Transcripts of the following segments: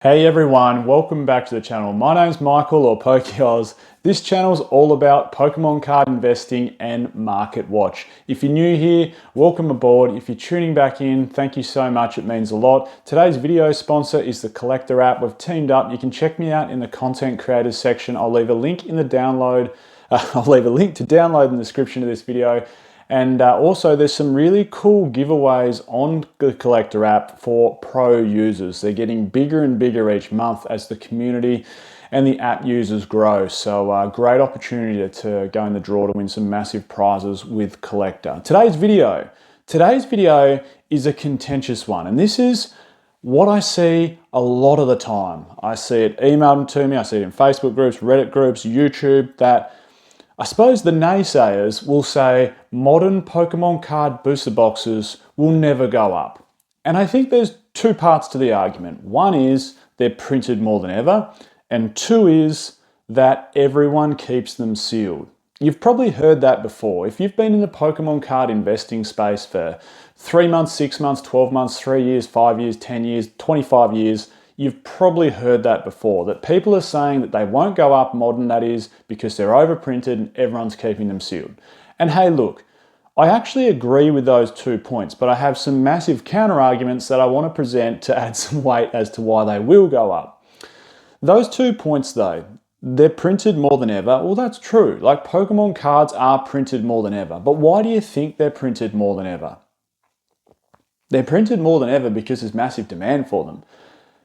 Hey everyone, welcome back to the channel. My name's Michael or PokeOz. This channel is all about Pokemon card investing and market watch. If you're new here, welcome aboard. If you're tuning back in, thank you so much, it means a lot. Today's video sponsor is the Collector app. We've teamed up. You can check me out in the content creators section. I'll leave a link in the download. I'll leave a link to download in the description of this video. And also there's some really cool giveaways on the Collector app for pro users. They're getting bigger and bigger each month as the community and the app users grow. So great opportunity to go in the draw to win some massive prizes with Collector. Today's video is a contentious one. And this is what I see a lot of the time. I see it emailed to me, I see it in Facebook groups, Reddit groups, YouTube, that I suppose the naysayers will say modern Pokemon card booster boxes will never go up. And I think there's two parts to the argument. One is they're printed more than ever, and two is that everyone keeps them sealed. You've probably heard that before. If you've been in the Pokemon card investing space for 3 months, 6 months, 12 months, 3 years, 5 years, 10 years, 25 years, you've probably heard that before, that people are saying that they won't go up, modern that is, because they're overprinted and everyone's keeping them sealed. And hey, look, I actually agree with those 2 points, but I have some massive counter arguments that I want to present to add some weight as to why they will go up. Those 2 points though, they're printed more than ever. Well, that's true. Like Pokemon cards are printed more than ever. But why do you think they're printed more than ever? They're printed more than ever because there's massive demand for them.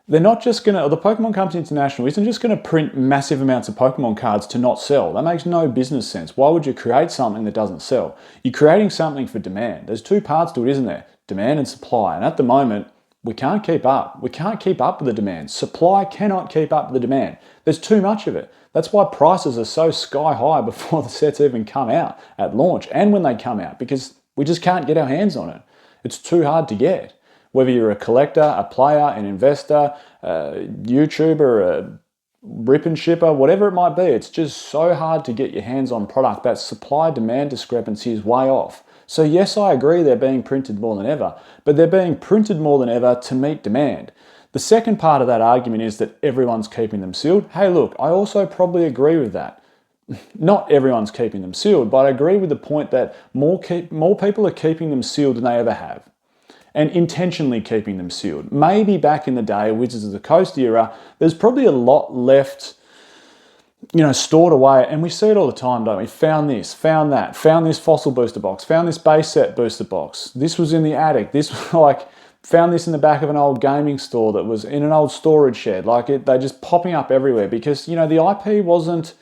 They're not just going to, the Pokemon Company International isn't just going to print massive amounts of Pokemon cards to not sell. That makes no business sense. Why would you create something that doesn't sell? You're creating something for demand. There's two parts to it, isn't there? Demand and supply. And at the moment, we can't keep up. We can't keep up with the demand. Supply cannot keep up with the demand. There's too much of it. That's why prices are so sky high before the sets even come out at launch and when they come out, because we just can't get our hands on it. It's too hard to get. Whether you're a collector, a player, an investor, a YouTuber, a rip and shipper, whatever it might be, it's just so hard to get your hands on product. That supply-demand discrepancy is way off. So yes, I agree they're being printed more than ever, but they're being printed more than ever to meet demand. The second part of that argument is that everyone's keeping them sealed. Hey, look, I also probably agree with that. Not everyone's keeping them sealed, but I agree with the point that more people are keeping them sealed than they ever have, and intentionally keeping them sealed. Maybe back in the day, Wizards of the Coast era, there's probably a lot left, stored away, and we see it all the time, don't we? Found this, found that, found this fossil booster box, found this base set booster box. This was in the attic. This was like, found this in the back of an old gaming store that was in an old storage shed. They're just popping up everywhere because, the IP wasn't,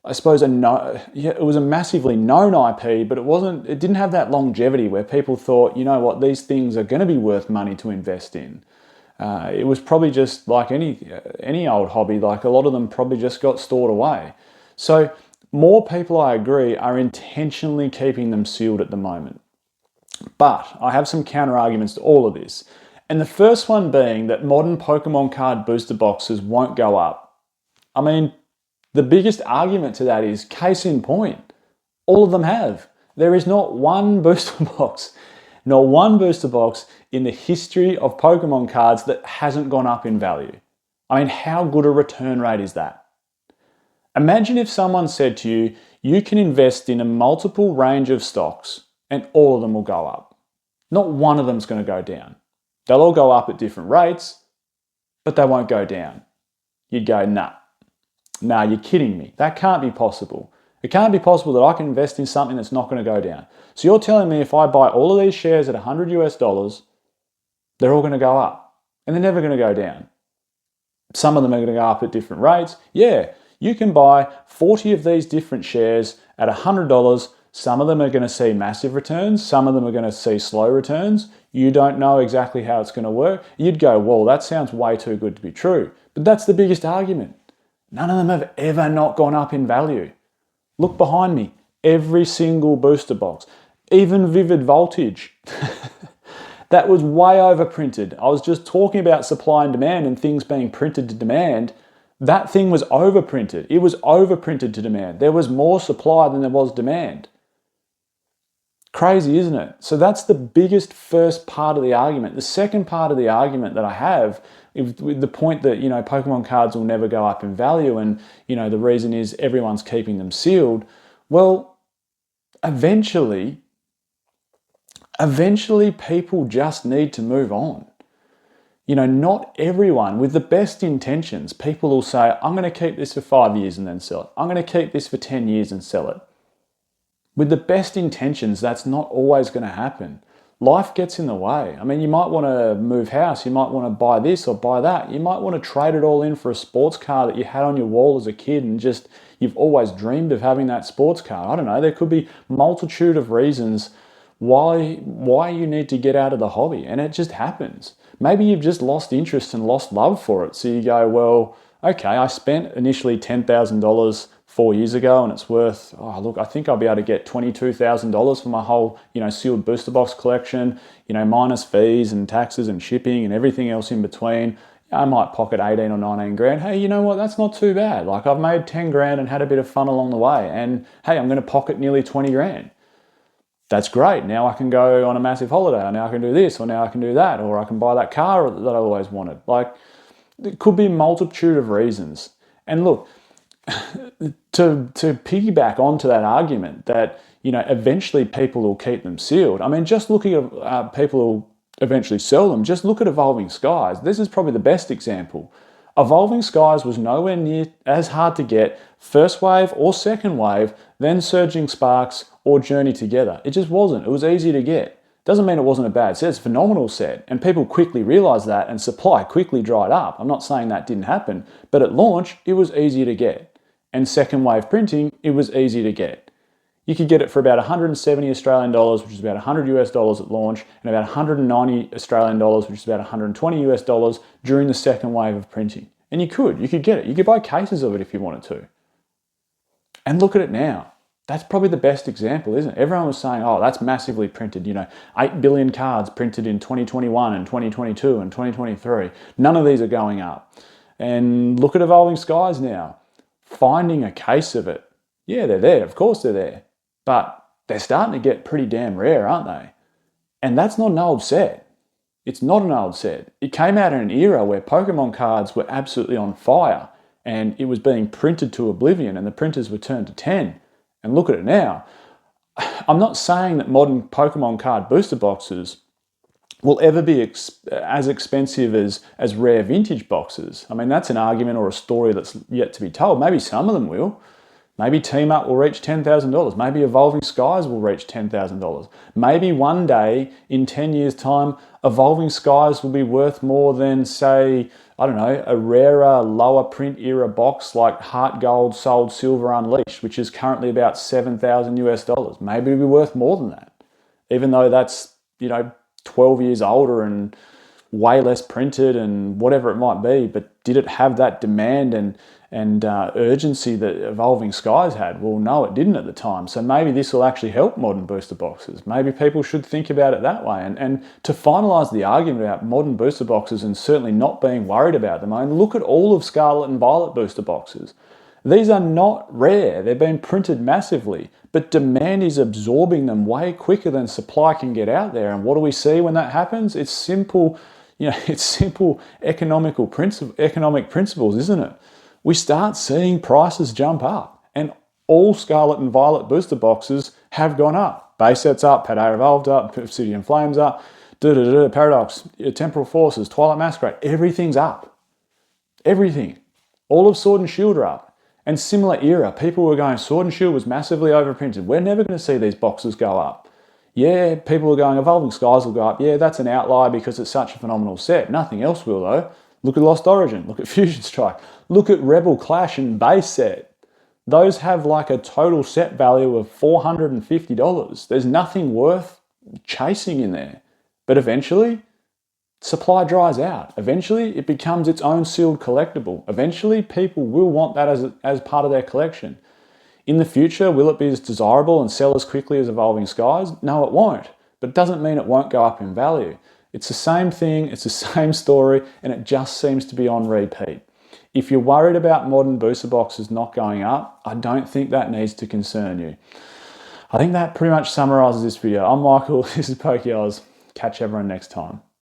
I suppose, it was a massively known IP, but it didn't have that longevity where people thought, you know what, these things are going to be worth money to invest in. It was probably just like any old hobby, like a lot of them probably just got stored away. So more people, I agree, are intentionally keeping them sealed at the moment. But I have some counter arguments to all of this. And the first one being that modern Pokemon card booster boxes won't go up. I mean, the biggest argument to that is case in point. All of them have. There is not one booster box in the history of Pokemon cards that hasn't gone up in value. I mean, how good a return rate is that? Imagine if someone said to you, you can invest in a multiple range of stocks and all of them will go up. Not one of them's going to go down. They'll all go up at different rates, but they won't go down. You'd go, nah, you're kidding me. That can't be possible. It can't be possible that I can invest in something that's not going to go down. So you're telling me if I buy all of these shares at $100 US, they're all going to go up and they're never going to go down. Some of them are going to go up at different rates. Yeah, you can buy 40 of these different shares at $100. Some of them are going to see massive returns. Some of them are going to see slow returns. You don't know exactly how it's going to work. You'd go, well, that sounds way too good to be true. But that's the biggest argument. None of them have ever not gone up in value. Look behind me. Every single booster box, even Vivid Voltage, that was way overprinted. I was just talking about supply and demand and things being printed to demand. That thing was overprinted. It was overprinted to demand. There was more supply than there was demand. Crazy, isn't it? So that's the biggest first part of the argument. The second part of the argument that I have with the point that, Pokemon cards will never go up in value and, the reason is everyone's keeping them sealed. Well, eventually people just need to move on. Not everyone, with the best intentions, people will say, I'm going to keep this for 5 years and then sell it. I'm going to keep this for 10 years and sell it. With the best intentions, that's not always going to happen. Life gets in the way. I mean, you might want to move house, you might want to buy this or buy that. You might want to trade it all in for a sports car that you had on your wall as a kid and just, you've always dreamed of having that sports car. I don't know, there could be multitude of reasons why you need to get out of the hobby, and it just happens. Maybe you've just lost interest and lost love for it. So you go, well, okay, I spent initially $10,000 4 years ago and it's worth, I think I'll be able to get $22,000 for my whole, sealed booster box collection, minus fees and taxes and shipping and everything else in between. I might pocket 18 or 19 grand. Hey, you know what? That's not too bad. Like, I've made 10 grand and had a bit of fun along the way. And hey, I'm going to pocket nearly 20 grand. That's great. Now I can go on a massive holiday, or now I can do this, or now I can do that, or I can buy that car that I always wanted. Like, it could be a multitude of reasons. And look, to piggyback onto that argument that, eventually people will keep them sealed. I mean, just looking at people who eventually sell them, just look at Evolving Skies. This is probably the best example. Evolving Skies was nowhere near as hard to get, first wave or second wave, than Surging Sparks or Journey Together. It just wasn't. It was easy to get. Doesn't mean it wasn't a bad set. It's a phenomenal set. And people quickly realized that and supply quickly dried up. I'm not saying that didn't happen, but at launch, it was easy to get. And second wave printing, it was easy to get. You could get it for about 170 Australian dollars, which is about 100 US dollars at launch, and about 190 Australian dollars, which is about 120 US dollars during the second wave of printing. And you could get it. You could buy cases of it if you wanted to. And look at it now. That's probably the best example, isn't it? Everyone was saying, oh, that's massively printed. 8 billion cards printed in 2021 and 2022 and 2023. None of these are going up. And look at Evolving Skies now. Finding a case of it. Yeah, they're there. Of course they're there. But they're starting to get pretty damn rare, aren't they? And that's not an old set. It's not an old set. It came out in an era where Pokemon cards were absolutely on fire and it was being printed to oblivion and the printers were turned to 10. And look at it now. I'm not saying that modern Pokemon card booster boxes will ever be as expensive as rare vintage boxes. I mean, that's an argument or a story that's yet to be told. Maybe some of them will. Maybe Team Up will reach $10,000. Maybe Evolving Skies will reach $10,000. Maybe one day, in 10 years' time, Evolving Skies will be worth more than, say, I don't know, a rarer, lower print era box like Heart Gold Sold Silver Unleashed, which is currently about 7,000 US dollars. Maybe it'll be worth more than that, even though that's, 12 years older and way less printed and whatever it might be. But did it have that demand and urgency that Evolving Skies had? Well, no, it didn't at the time. So maybe this will actually help modern booster boxes. Maybe people should think about it that way. And to finalise the argument about modern booster boxes and certainly not being worried about them, I mean, look at all of Scarlet and Violet booster boxes. These are not rare. They're being printed massively, but demand is absorbing them way quicker than supply can get out there. And what do we see when that happens? It's simple, it's simple economic principles, isn't it? We start seeing prices jump up, and all Scarlet and Violet booster boxes have gone up. Base sets up, Paldea Evolved up, Obsidian Flames up, Paradox, Temporal Forces, Twilight Masquerade, everything's up. Everything. All of Sword and Shield are up. And similar era, people were going, Sword and Shield was massively overprinted. We're never going to see these boxes go up. Yeah, people were going, Evolving Skies will go up. Yeah, that's an outlier because it's such a phenomenal set. Nothing else will, though. Look at Lost Origin. Look at Fusion Strike. Look at Rebel Clash and Base Set. Those have like a total set value of $450. There's nothing worth chasing in there. But eventually, supply dries out. Eventually, it becomes its own sealed collectible. Eventually, people will want that as part of their collection. In the future, will it be as desirable and sell as quickly as Evolving Skies? No, it won't. But it doesn't mean it won't go up in value. It's the same thing, it's the same story, and it just seems to be on repeat. If you're worried about modern booster boxes not going up, I don't think that needs to concern you. I think that pretty much summarises this video. I'm Michael, this is PokeOz. Catch everyone next time.